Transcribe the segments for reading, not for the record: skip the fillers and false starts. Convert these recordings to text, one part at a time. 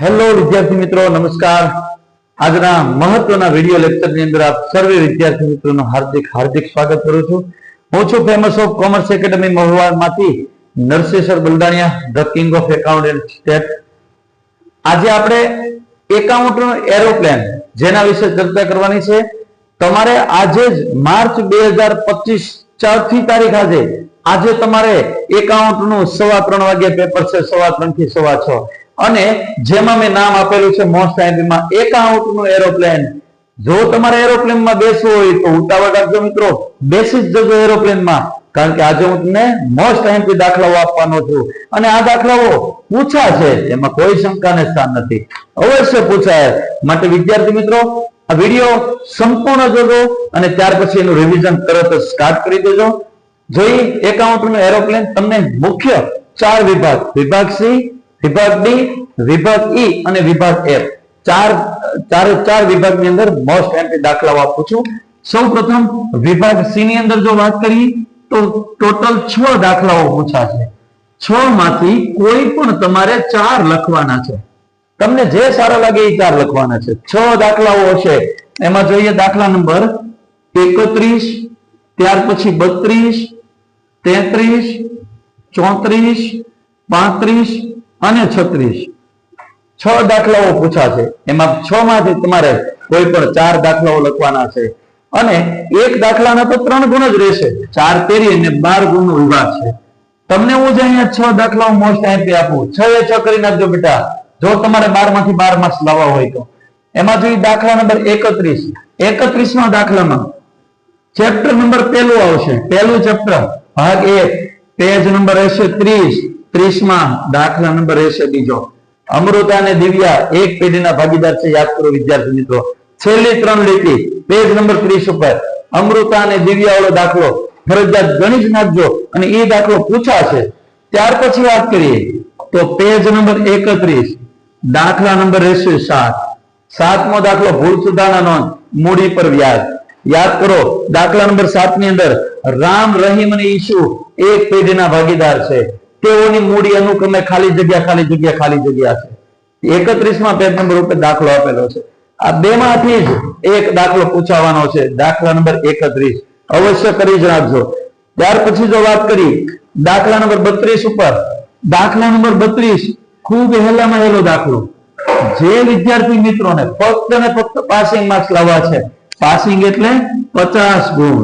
Hello વિદ્યાર્થી મિત્રો, નમસ્કાર। આજના મહત્વના વિડિયો લેક્ચરની અંદર આપ સર્વે વિદ્યાર્થી મિત્રોનું હાર્દિક સ્વાગત કરું છું। હું છું ફેમસ ઓફ કોમર્સ એકેડમી મહુવામાંથી Narsinh sir Baldaniya, the king of account and state. આજે આપણે એકાઉન્ટનું એરોપ્લેન જેના વિશે ચર્ચા કરવાની છે। તમારે આજે જ માર્ચ 2025 ચોથી તારીખ આજે તમારે એકાઉન્ટનું 3:15 વાગે પેપર છે, 3:15 થી 6:15 અને જેમાં મેં નામ આપેલું છે મોસ્ટ આઈએમપી એકાઉન્ટનું એરોપ્લેન। જો તમારે એરોપ્લેનમાં બેસવું હોય તો ઉતાવળ રાખજો મિત્રો, બેસી જ જજો એરોપ્લેનમાં, કારણ કે આજે હું તમને મોસ્ટ આઈએમપી દાખલાઓ આપવાનો છું અને આ દાખલાઓ પૂછાશે, એમાં કોઈ શંકાને સ્થાન નથી, અવશ્ય પૂછાય। માટે વિદ્યાર્થી મિત્રો આ વિડિયો સંપૂર્ણ જોજો અને ત્યાર પછી એનું રિવિઝન તરત જ સ્ટાર્ટ કરી દેજો। જોઈ એકાઉન્ટનું એરોપ્લેન તમને મુખ્ય 4 વિભાગ, વિભાગ સી, વિભાગ ડી, વિભાગ ઈ અને વિભાગ એફ, ચાર વિભાગની અંદર મોસ્ટ એમપી દાખલાઓ આપું છું। સૌપ્રથમ વિભાગ સી ની અંદર જો વાત કરીએ તો ટોટલ 6 દાખલાઓ પૂછાશે। 6 માંથી કોઈ પણ તમારે 4 લખવાના છે, તમને જે સારા લાગે એ 4 લખવાના છે। 6 દાખલાઓ હશે, એમાં જોઈએ દાખલા નંબર 31, ત્યાર પછી 32, 33, 34, 35 અને 36, 6 દાખલાઓ પૂછાશે। એમાં 6 માંથી તમારે કોઈ પણ 4 દાખલાઓ લખવાના છે અને એક દાખલાના તો 3 ગુણ જ રહેશે, 4 તેરી અને 12 ગુણનો વિભાગ છે। તમને હું જે અહીંયા 6 દાખલાઓ મોસ્ટ આઈએમપી આપું, 6 એ 6 કરી નાખજો બેટા, જો તમારે 12 માંથી 12 માર્ક્સ લાવવા હોય તો। એમાં જોઈએ દાખલા નંબર 31, 31માં દાખલામાં ચેપ્ટર નંબર 1 આવશે, પહેલું ચેપ્ટર ભાગ 1, પેજ નંબર રહેશે 30, 30માં દાખલા નંબર રહેશે બીજો। અમૃતા અને દિવ્યા એક પેઢીના ભાગીદાર છે, યાદ કરો વિદ્યાર્થી મિત્રો। છેલ્લી 3 લીટી પેજ નંબર 30 ઉપર અમૃતા અને દિવ્યા વાળો દાખલો ફરજિયાત ગણી જ નાખજો અને એ દાખલો પૂછાશે। ત્યાર પછી વાત કરીએ તો પેજ નંબર 31 દાખલા નંબર રહેશે 7, 7મો દાખલો ભૂલ સુધારણા નોંધ, મૂડી પર વ્યાજ। યાદ કરો દાખલા નંબર 7 ની અંદર રામ, રહીમ અને ઈશુ એક પેઢીના ભાગીદાર છે, તેઓની મૂડી અનુક્રમે ખાલી જગ્યા છે। 31માં પેજ નંબર ઉપર દાખલો આપેલો છે। આ બેમાંથી જ એક દાખલો પૂછાવાનો છે, દાખલા નંબર 31 અવશ્ય કરી જ રાખજો। ત્યાર પછી જો વાત કરી દાખલા નંબર 32 ઉપર, દાખલા નંબર 32 ખૂબ હેલામાં હેલો દાખલો, જે વિદ્યાર્થી મિત્રોને ફક્ત ને ફક્ત પાસિંગ માર્ક્સ લાવવા છે, પાસિંગ એટલે 50 ગુણ,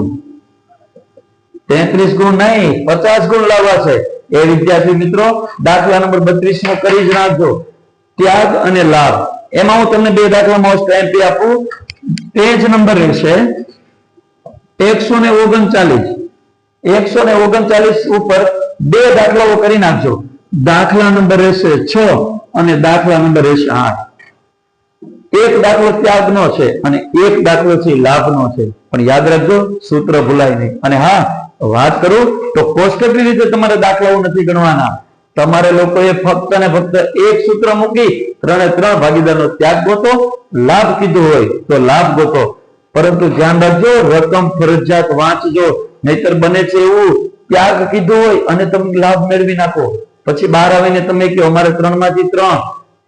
33 ગુણ નહીં, 50 ગુણ લાવવા છે એ વિદ્યાર્થી મિત્રો દાખલા નંબર 32 નો કરી જ નાખજો, ત્યાગ અને લાભ। એમાં હું તમને 2 દાખલા મોસ્ટ આઈએમપી આપું। પેજ નંબર રહેશે 139 ઉપર 2 દાખલાઓ કરી નાખજો, દાખલા નંબર રહેશે 6 અને દાખલા નંબર રહેશે 8। એક દાખલો ત્યાગનો છે અને એક દાખલો છે લાભનો છે, પણ યાદ રાખજો સૂત્ર ભૂલાય નહીં। અને હા, વાત કરું તો કોષ્ટકની રીતે તમારે દાખલાઓ નથી ગણવાના, તમારે લોકોએ ફક્ત ને ફક્ત એક સૂત્ર મૂકી 3 ભાગીદારનો ત્યાગ ગોતો, લાભ કીધું હોય તો લાભ ગોતો, પરંતુ ધ્યાન રાખજો રકમ ફરજિયાત વાંચજો, નહીતર બને છે એવું ત્યાગ કીધું હોય અને તમે લાભ મેળવી નાખો, પછી બહાર આવીને તમે કહો અમારે 3 માંથી 3,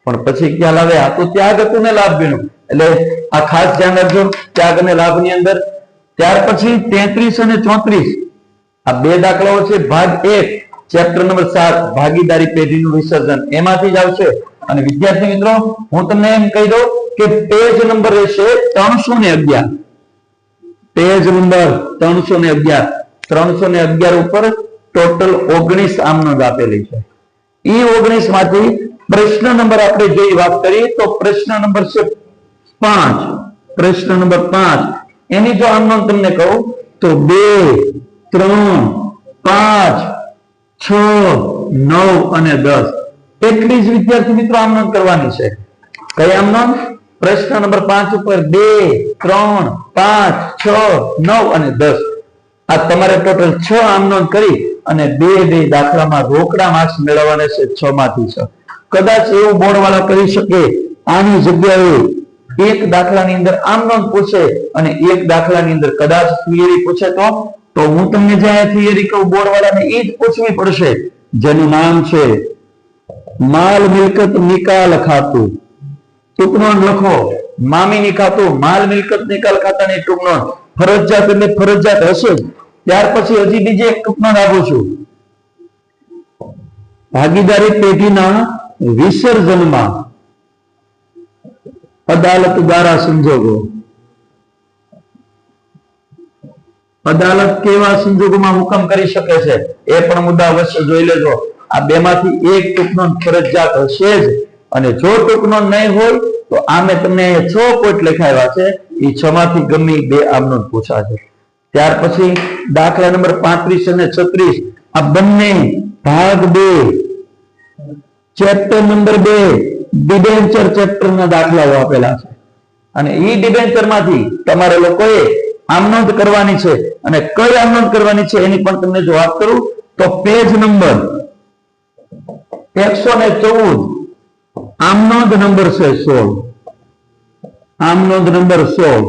પણ પછી ખ્યાલ આવે આ તો ત્યાગ હતું ને લાભ ગણ્યું, એટલે આ ખાસ ધ્યાન રાખજો ત્યાગ અને લાભ ની અંદર। ત્યાર પછી 33 અને 34 આ 2 દાખલાઓ છે, ભાગ 1 ચેપ્ટર નંબર 7 ભાગીદારી પેઢીનું વિસર્જન, એમાંથી જ આવશે। અને વિદ્યાર્થી મિત્રો હું તમને એમ કહી દઉં કે પેજ નંબર રહેશે 311, પેજ નંબર 311 ઉપર ટોટલ 19 આમનોંધ આપેલી છે। એ 19 માંથી પ્રશ્ન નંબર આપણે જોઈ વાત કરીએ તો પ્રશ્ન નંબર છે 5, પ્રશ્ન નંબર 5 એની જો આમનોંધ તમને કહું તો 2, 3, 5, 6, 9 અને 10 એટલી જ વિદ્યાર્થી મિત્રો આમનોંધ કરવાની છે। કઈ આમનોંધ? પ્રશ્ન નંબર 5 ઉપર 2, 3, 5, 6, 9 અને 10 આ તમારે ટોટલ 6 આમનોંધ કરી અને 2 દાખલામાં રોકડા માર્ક્સ મેળવવાના છે, 6 માંથી 6। કદાચ એવું બોર્ડ વાળા કરી શકે આની જગ્યાએ એક દાખલાની અંદર આમનોંધ પૂછે અને એક દાખલાની અંદર કદાચ થિયરી પૂછે તો હું તમને જે થિયરી કહું બોર્ડ વાળાને એ જ પૂછવી પડશે, જેનું નામ છે માલ મિલકત નિકાલ ખાતું, ટૂંક નોંધ લખો. મામીની ખાતું, માલ મિલકત નિકાલ ખાતાની ટૂંક નોંધ. ફરજિયાત એટલે ફરજિયાત હશે જ. ત્યાર પછી હજી બીજી એક ટૂંક નોંધ આપું છું. ભાગીદારી પેઢીના વિસર્જનમાં અદાલત દ્વારા સંજોગો. અદાલત કેવા સંજોગોમાં હુકમ કરી શકે છે એ પણ મુદ્દા અવશ્ય જોઈ લેજો. આ બે માંથી એક ટૂંક નોંધ ફરજિયાત હશે જ, અને જો ટૂંક નોંધ નહીં હોય તો આમે તમને 6 પોઈન્ટ લખાવ્યા છે, એ 6 માંથી ગમે બે આમનોંધ પૂછાશે. ત્યાર પછી દાખલા નંબર 35 અને 36 આ બંને ભાગ 2 ચેપ્ટર નંબર 2 ડિબેન્ચર ચેપ્ટર ના દાખલાઓ આપેલા છે, અને એ ડિબેન્ચર માંથી તમારે લોકોએ આમનોંધ કરવાની છે. અને કઈ આમનોંધ કરવાની છે એની પણ તમને જો વાત કરું તો પેજ નંબર 114 આમનોંધ નંબર છે 16, આમનોંધ નંબર 16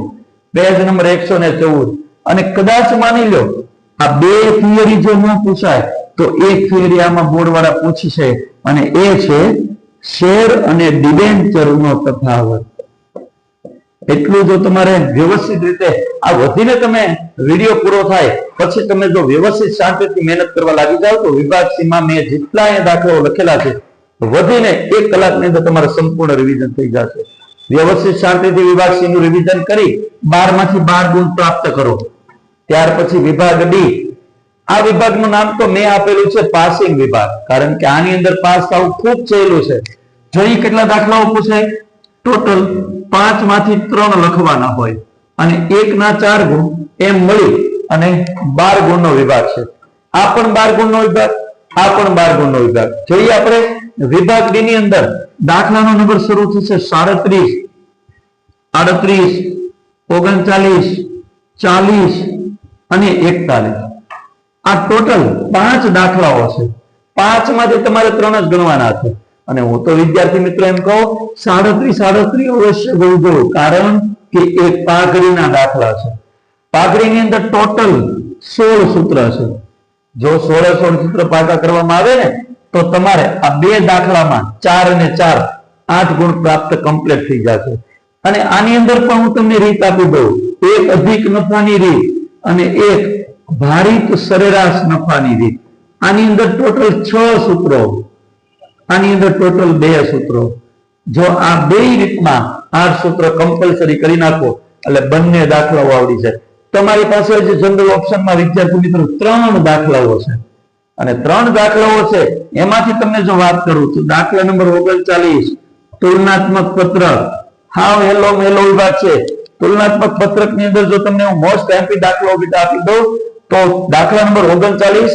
પેજ નંબર 114. અને કદાચ માની લો આ બે થિયરી જો ન પૂછાય તો એક થિયરી આમાં બોર્ડ વાળા પૂછી છે, અને એ છે શેર અને ડિબેન્ચર નો તફાવત. એટલું જો તમારે વ્યવસ્થિત રીતે આ વધીને તમે વિડીયો પૂરો થાય પછી તમે જો વ્યવસ્થિત શાંતિથી મહેનત કરવા લાગી જાવ તો વિભાગ સીમાં મેં જેટલા દાખલાઓ લખેલા છે વધીને 1 કલાકની અંદર તમારે સંપૂર્ણ રિવિઝન થઈ જશે. વ્યવસ્થિત શાંતિથી વિભાગ સી નું રિવિઝન કરી 12 માંથી 12 ગુણ પ્રાપ્ત કરો. ત્યાર પછી વિભાગ ડી. આ વિભાગનું નામ તો મેં આપેલું છે પાસિંગ વિભાગ, કારણ કે આની અંદર પાસ થવું ખૂબ સહેલું છે. જોઈએ કેટલા દાખલાઓ પૂછે. ટોટલ 5 માંથી 3 લખવાના હોય અને 1 ના 4 ગુણ એમ મળી અને 12 ગુણનો વિભાગ છે. આ પણ 12 ગુણનો વિભાગ, આ પણ 12 ગુણનો વિભાગ. જોઈએ આપણે વિભાગ ડી ની અંદર દાખલાનો નંબર શરૂ થશે 37, 38, 39, 40 અને 41. આ ટોટલ 5 દાખલાઓ છે. 5 માંથી તમારે 3 જ ગણવાના છે. અને હું તો વિદ્યાર્થી મિત્રો એમ કહું 37 અવશ્ય ગણજો, કારણ કે એક પાઘડીના દાખલા છે. પાઘડીની અંદર ટોટલ 16 સૂત્ર છે. જો 16 સૂત્ર પાકા કરવામાં આવે ને તો તમારે આ બે દાખલામાં 4 અને 4 8 ગુણ પ્રાપ્ત કમ્પ્લીટ થઈ જશે. અને આની અંદર પણ હું તમને રીત આપી દઉં. એક અધિક નફાની રીત અને એક ભારિત સરેરાશ નફાની રીત. આની અંદર ટોટલ 6 સૂત્રો, આની અંદર ટોટલ 2 સૂત્રો. જો આ બે રીતમાં 8 સૂત્ર કમ્પલસરી કરી નાખો એટલે બંને દાખલાઓ આવડી જાય. તમારી પાસે જે જનરલ ઓપ્શનમાં વિદ્યાર્થી મિત્રો 3 દાખલાઓ છે, અને 3 દાખલાઓ છે એમાંથી તમને જો વાત કરું તો દાખલા નંબર 39 તુલનાત્મક પત્રક. હાવ હેલો મેલો વિભાગ છે. તુલનાત્મક પત્રક ની અંદર જો તમને હું મોસ્ટ એમપી દાખલો આપી દઉં તો દાખલા નંબર 39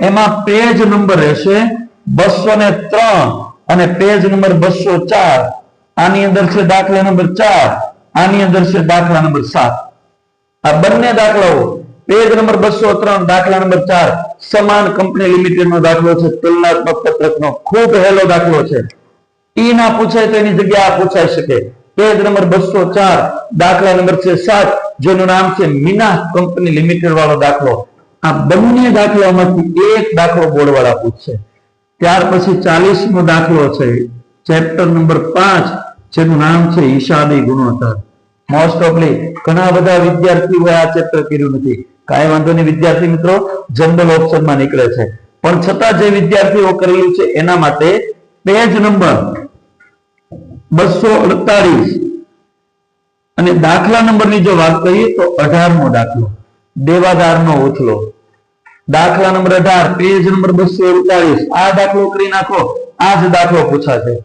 એમાં પેજ નંબર રહેશે 203 અને પેજ નંબર 204. આની અંદર છે દાખલા નંબર 4, આની અંદર છે દાખલા નંબર 7. આ બંને દાખલાઓ પેજ નંબર 203 દાખલા નંબર 4 સમાન કંપની લિમિટેડ નો દાખલો છે. તુલનાત્મક પત્રકનો ખૂબ હેલો દાખલો છે. ઈ ના પૂછાય તો એની જગ્યાએ આ પૂછાઈ શકે. પેજ નંબર 204 દાખલા નંબર છે 7, જેનું નામ છે મીના કંપની લિમિટેડ વાળો દાખલો. આ બંને દાખલામાંથી એક દાખલો બોર્ડ વાળા પૂછશે. ત્યાર પછી 40 નો દાખલો છે ચેપ્ટર નંબર 5, જેનું નામ છે હિસાબી ગુણોત્તર. મોસ્ટ ઓફલી ઘણા બધા વિદ્યાર્થીઓએ આ ચેપ્ટર કર્યું નથી. કાંઈ વાંધો નહીં વિદ્યાર્થી મિત્રો, જનરલ ઓપ્શનમાં નીકળે છે, પણ છતાં જે વિદ્યાર્થીઓ કરેલું છે એના માટે પેજ નંબર 248 અને દાખલા નંબરની જો વાત કરીએ તો 18મો દાખલો દેવાદારનો ઉથલો. દાખલા નંબર 18 પેજ નંબર 248. આ દાખલો કરી નાખો, આ જ દાખલો પૂછાશે.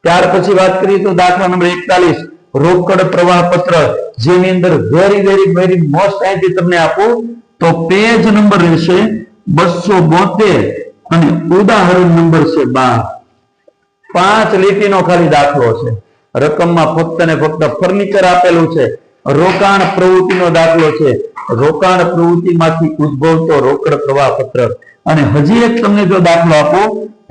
ત્યાર પછી વાત કરીએ તો દાખલા નંબર 41 રોકડ પ્રવાહ પત્રક, જેની અંદર વેરી મોસ્ટ અહીંથી તમને આપું તો પેજ નંબર રહેશે 272 અને ઉદાહરણ નંબર છે 12. 5 લીટીનો ખાલી દાખલો છે. રકમમાં ફક્ત ને ફક્ત ફર્નિચર આપેલું છે. રોકાણ પ્રવૃત્તિનો દાખલો છે. રોકાણ પ્રવૃત્તિમાંથી ઉદ્ભવતો રોકડ પ્રવાહ પત્રક. અને હજી એક તમને જો દાખલો આપો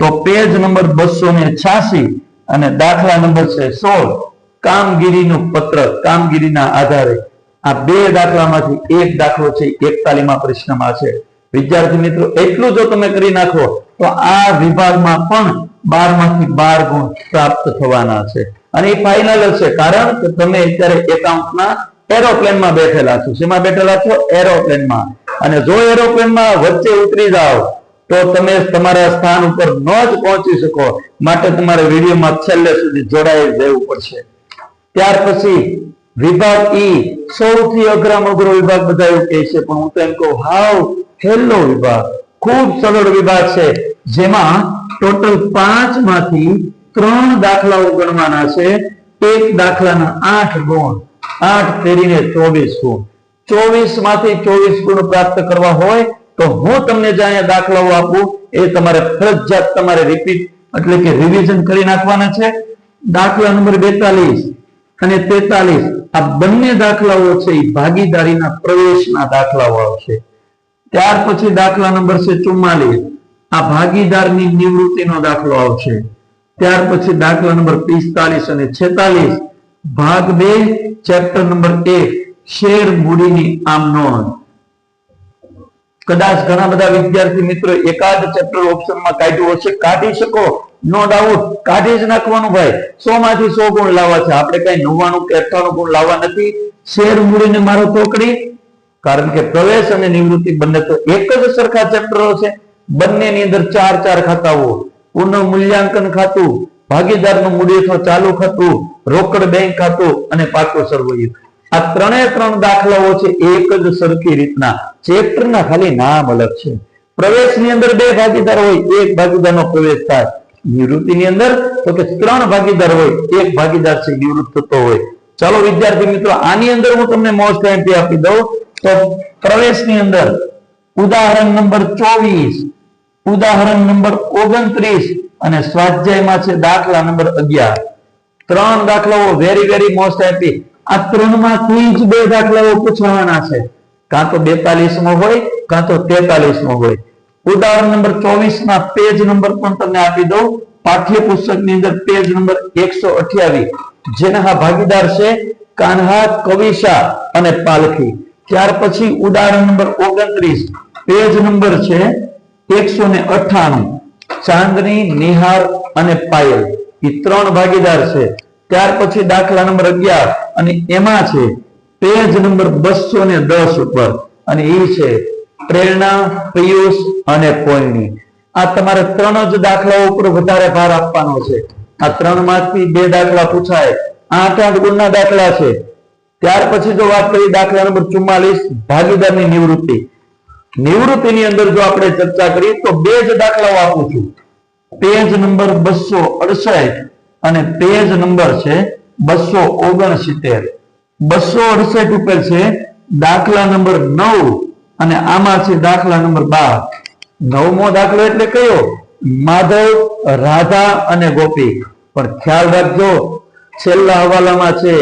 તો પેજ નંબર 286 અને દાખલા નંબર છે 16 કામગીરીનું પત્રક. કામગીરીના આધારે આ બે દાખલામાંથી એક દાખલો છે 41મા પ્રશ્નમાં છે. વિદ્યાર્થી મિત્રો, એટલું જો તમે કરી નાખો તો આ વિભાગમાં પણ 12 માંથી 12 ગુણ પ્રાપ્ત થવાના છે અને એ ફાઇનલ છે, કારણ કે તમે અત્યારે એકાઉન્ટના એરોપ્લેનમાં બેઠેલા છો. શેમાં બેઠેલા છો? એરોપ્લેનમાં. અને જો એરોપ્લેનમાં વચ્ચે ઉતરી જાઓ તો તમે તમારા સ્થાન ઉપર ન જ પહોંચી શકો, માટે તમારે વિડીયોમાં છેલ્લે સુધી જોડાઈ રહેવું પડશે. ત્યાર પછી વિભાગ ઈ સૌથી અઘરામાં અઘરો વિભાગ બધા એવું કહે છે, પણ હું તો એમ કહું હાવ હેલો વિભાગ, ખૂબ સરળ વિભાગ છે, જેમાં ટોટલ 5 માંથી 3 દાખલાઓ ગણવાના છે. એક દાખલાના 8 ગુણ, 8 ફેરીને 24 ગુણ. 24 માંથી 24 ગુણ પ્રાપ્ત કરવા હોય તો હું તમને જે અહીંયા દાખલાઓ આપું એ તમારે ફરજિયાત તમારે રિપીટ એટલે કે રિવિઝન કરી નાખવાના છે. દાખલા નંબર 42 અને 43 આ બંને દાખલાઓ છે એ ભાગીદારીના પ્રવેશના દાખલાઓ આવશે. ત્યાર પછી દાખલા નંબર છે 44, આ ભાગીદારની નિવૃત્તિનો દાખલો આવશે. ત્યાર પછી દાખલા નંબર 45 અને 46 ભાગ 2 ચેપ્ટર નંબર 1 શેર મૂડીની આમ નોંધ. કદાચ ઘણા બધા વિદ્યાર્થી મિત્રો એકાદ ચેપ્ટર ઓપ્શનમાં કાઢ્યું હશે, કાઢી શકો, નો ડાઉટ, કાઢી જ નાખવાનું ભાઈ. 100 માંથી 100 ગુણ લાવવા છે, આપણે કઈ 99 કે 98 ગુણ લાવવા નથી. શેર મૂડીને મારો ચોકડી, કારણ કે પ્રવેશ અને નિવૃત્તિ બંને તો એક જ સરખા ચેપ્ટરો છે. બંનેની અંદર 4 ખાતાઓ, પુનઃ મૂલ્યાંકન ખાતું, ભાગીદારનું મૂડી અથવા ચાલુ ખાતું, રોકડ બેંક ખાતું અને પાકો સરવૈયો. આ 3 દાખલાઓ છે એક જ સરખી રીતના, ચેપ્ટરના ખાલી નામ અલગ છે. પ્રવેશની અંદર 2 ભાગીદાર હોય, એક ભાગીદારનો પ્રવેશ થાય. નિવૃત્તિની અંદર તો કે 3 ભાગીદાર હોય, એક ભાગીદાર છે નિવૃત્ત થતો હોય. ચાલો વિદ્યાર્થી મિત્રો, આની અંદર હું તમને મોસ્ટ એમપી આપી દઉં તો પ્રવેશની અંદર ઉદાહરણ નંબર 24, ઉદાહરણ નંબર 29 અને સ્વાધ્યાયમાં છે દાખલા નંબર 11. 3 દાખલાઓ વેરી વેરી મોસ્ટ એમપી. આ 3 માંથી જ 2 દાખલાઓ પૂછવાના છે, કાં તો 42 માં હોય કાં તો 43 માં હોય. ઉદાહરણ નંબર 24 ના પેજ નંબર પણ તમને આપી દઉં. પાઠ્યપુસ્તકની અંદર પેજ નંબર 128, જેના ભાગીદાર છે કાન્હા, કવિશા અને પાલખી. ત્યાર પછી ઉદાહરણ નંબર 29 પેજ નંબર છે 198, ચાંદની, નિહાર અને પાયલ. એ 3 ભાગીદાર છે. ત્યાર પછી દાખલા નંબર 11 અને એમાં છે પેજ નંબર 210 ઉપર, અને એ છે પ્રેરણા, પિયુષ અને કોઈની. આ તમારે 3 જ દાખલાઓ ઉપર વધારે ભાર આપવાનો છે. આ 3 માંથી 2 દાખલા પૂછાય, 8 ગુણના દાખલા છે. ત્યાર પછી જો વાત કરીએ દાખલા નંબર 44 ભાગીદારની નિવૃત્તિ. નિવૃત્તિની અંદર જો આપણે ચર્ચા કરીએ તો 2 જ દાખલાઓ આપું છું. પેજ નંબર 268 અને પેજ નંબર છે 269. 268 ઉપર છે દાખલા નંબર 9 અને આમાં છે દાખલા નંબર 12. 9મો દાખલો એટલે કયો? માધવ, રાધા અને ગોપી. પણ ખ્યાલ રાખજો, છેલ્લા હવાલામાં છે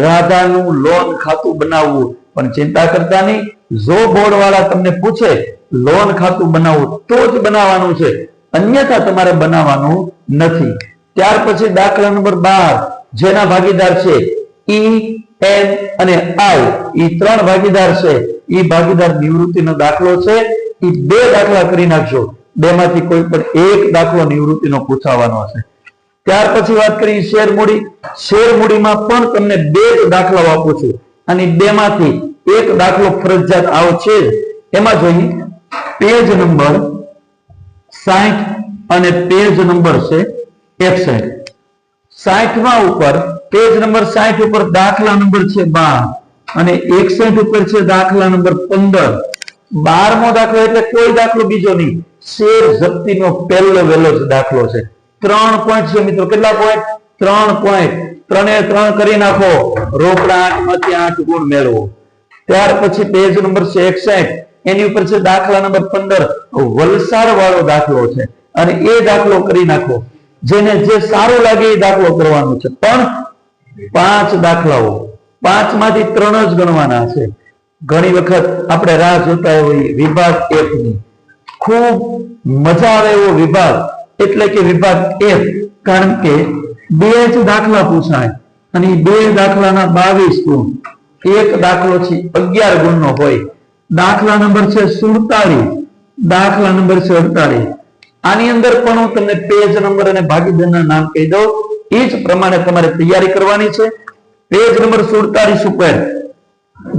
રાધાનું લોન ખાતું બનાવવું. પણ ચિંતા કરતા નહીં, જો બોર્ડ વાળા તમને પૂછે લોન ખાતું બનાવવું તો જ બનાવવાનું છે, અન્યથા તમારે બનાવવાનું નથી. ત્યાર પછી દાખલા નંબર 12, જેના ભાગીદાર છે ઈ, એન અને આઈ. એ 3 ભાગીદાર છે. એ ભાગીદાર નિવૃત્તિનો દાખલો છે. એ 2 દાખલા કરી નાખજો. 2 માંથી કોઈ પણ એક દાખલો નિવૃત્તિનો પૂછાવાનો છે. ત્યાર પછી વાત કરીએ શેર મૂડી. શેર મૂડીમાં પણ તમને 2 જ દાખલાઓ આપું છું, અને 2 માંથી એક દાખલો ફરજિયાત આવશે. એમાં જોઈએ પેજ નંબર 60 અને પેજ નંબર છે 61. 60માં ઉપર પેજ નંબર 60 ઉપર દાખલા નંબર છે 12 અને 61 ઉપર છે દાખલા નંબર 15. 12મો દાખલો એટલે કોઈ દાખલો બીજો નહીં, શેર જપ્તીનો પહેલો વહેલો જ દાખલો છે. 3 પોઈન્ટ છે મિત્રો. કેટલા પોઈન્ટ? 3 પોઈન્ટ. 3 કરી નાખો, રોકડા 8 માંથી 8 ગુણ મેળવો. ત્યાર પછી પેજ નંબર છે 61, એની ઉપર છે દાખલા નંબર 15, વલસાડ વાળો દાખલો છે, અને એ દાખલો કરી નાખો. જેને જે સારું લાગે એ દાખલો કરવાનો છે. પણ 5 દાખલાઓ, 5 માંથી 3 જ ગણવાના છે. ઘણી વખત આપણે રાહ જોતા હોઈએ વિભાગ F ની. ખૂબ મજા આવે એવો વિભાગ એટલે કે વિભાગ F, કારણ કે 2 જ દાખલા પૂછાય અને 2 દાખલાના 22 ગુણ. એક દાખલો છે 11 ગુણનો હોય. દાખલા નંબર છે 47, દાખલા નંબર છે 48. આની અંદર પણ હું તમને પેજ નંબર અને ભાગીદારના નામ કહી દઉં. એ જ પ્રમાણે તમારે તૈયારી કરવાની છે. પેજ નંબર 47 ઉપર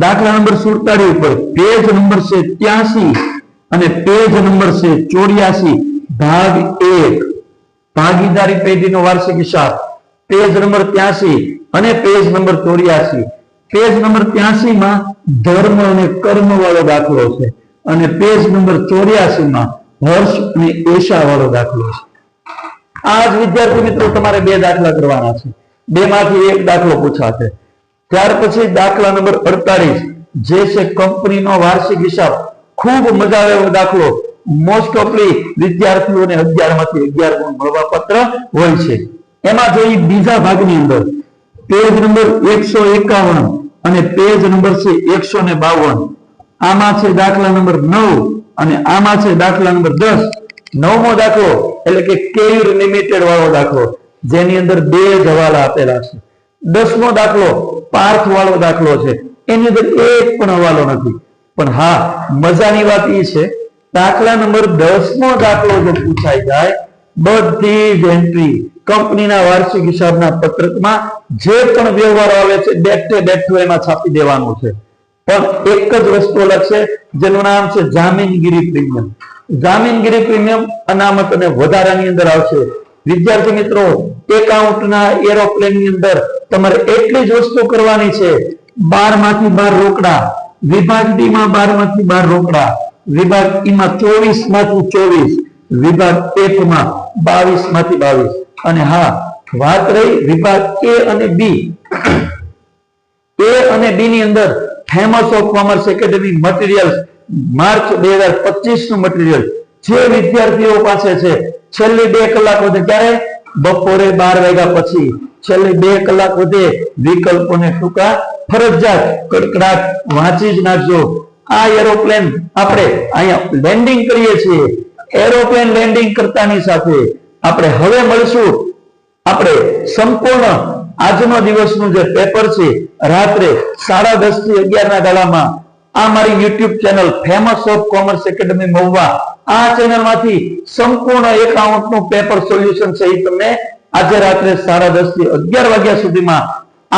દાખલા નંબર 47 ઉપર પેજ નંબર છે 83 અને પેજ નંબર છે 84 ભાગ 1 ભાગીદારી પેઢીનો વાર્ષિક હિસાબ. પેજ નંબર 83 અને પેજ નંબર 84. પેજ નંબર 83 માં ધર્મ અને કર્મ વાળો દાખલો છે અને પેજ નંબર 84 માં હર્ષ અને એશા વાળો દાખલો છે. આ જ વિદ્યાર્થી મિત્રો તમારે બે દાખલા કરવાના છે. બે માંથી એક દાખલો પૂછાશે. ત્યાર પછી દાખલા નંબર 48 જે છે કંપનીનો વાર્ષિક હિસાબ. ખૂબ મજા આવે એવો દાખલો. મોસ્ટ ઓફલી વિદ્યાર્થીઓને 11 માંથી 11 ગુણ મળવા પત્ર હોય છે. એમાં જોઈ બીજા ભાગની અંદર પેજ નંબર 151 અને પેજ નંબર છે 152. આમાં છે દાખલા નંબર 9 અને આમાં છે દાખલા નંબર 10. 9મો દાખલો એટલે કે કેયુર લિમિટેડ વાળો દાખલો જેની અંદર બે જ હવાલા આપેલા છે. 10મો દાખલો પાર્થ વાળો દાખલો છે એની અંદર એક પણ હવાલો નથી. પણ હા, મજાની વાત એ છે દાખલા નંબર 10મો દાખલો જો પૂછાઈ જાય બધી જ એન્ટ્રી કંપનીના વાર્ષિક હિસાબના પત્રકમાં જે પણ વ્યવહાર આવે છે બેઠે એમાં છાપી દેવાનું છે. પણ એક જ વસ્તુ અલગ છે જેનું નામ છે જામીનગીરી પ્રીમિયમ. જામીનગીરી પ્રીમિયમ અનામત અને વધારાની અંદર આવશે. વિદ્યાર્થી મિત્રો, એકાઉન્ટના એરોપ્લેનની અંદર તમારે એટલી જ વસ્તુ કરવાની છે. 12 માંથી 12 રોકડા, વિભાગ ડી માં 12 માંથી 12 રોકડા, વિભાગ ઈ માં 24 માંથી 24, વિભાગ એફ માં 22 માંથી 22. અને હા, વાત રહી વિભાગ એ અને બી. એ અને બી ની અંદર famous of commerce academy material March 2025 નું મટીરિયલ જે વિદ્યાર્થીઓ પાસે છે છેલ્લી 2 કલાક વધે ત્યારે બપોરે 12 વાગ્યા પછી છેલ્લી 2 કલાક વધે વિકલ્પોને ટૂંકા ફરજિયાત કડકડાટ વાંચી જ નાખજો. આ એરોપ્લેન આપણે અહીંયા લેન્ડિંગ કરીએ છીએ. એરોપ્લેન લેન્ડિંગ કરતાની સાથે આપણે હવે મળશું. આપણે સંપૂર્ણ આજનો દિવસનું જે પેપર છે રાત્રે 10:30 થી 11 ના ગાળામાં આ મારી YouTube channel famous of commerce academy Mahuva, આ ચેનલમાંથી સંપૂર્ણ એકાઉન્ટનું પેપર સોલ્યુશન છે એ તમને આજે રાત્રે 10:30 થી 11 વાગ્યા સુધીમાં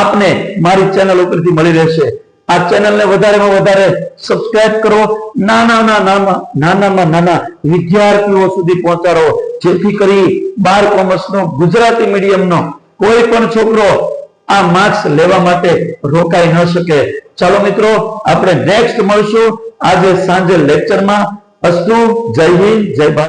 આપને મારી ચેનલ ઉપરથી મળી રહેશે. આ ચેનલને વધારેમાં વધારે સબસ્ક્રાઇબ કરો. નાનામાં નાના વિદ્યાર્થીઓ સુધી પહોંચાડો જેથી કરી 12 કોમર્સનો ગુજરાતી મીડિયમનો કોઈ પણ છોકરો આ માર્ક્સ લેવા માટે રોકાઈ ન શકે. ચાલો મિત્રો, આપણે નેક્સ્ટ મળશું આજે સાંજે લેક્ચરમાં. અસ્તુ. જય હિન્દ, જય ભારત.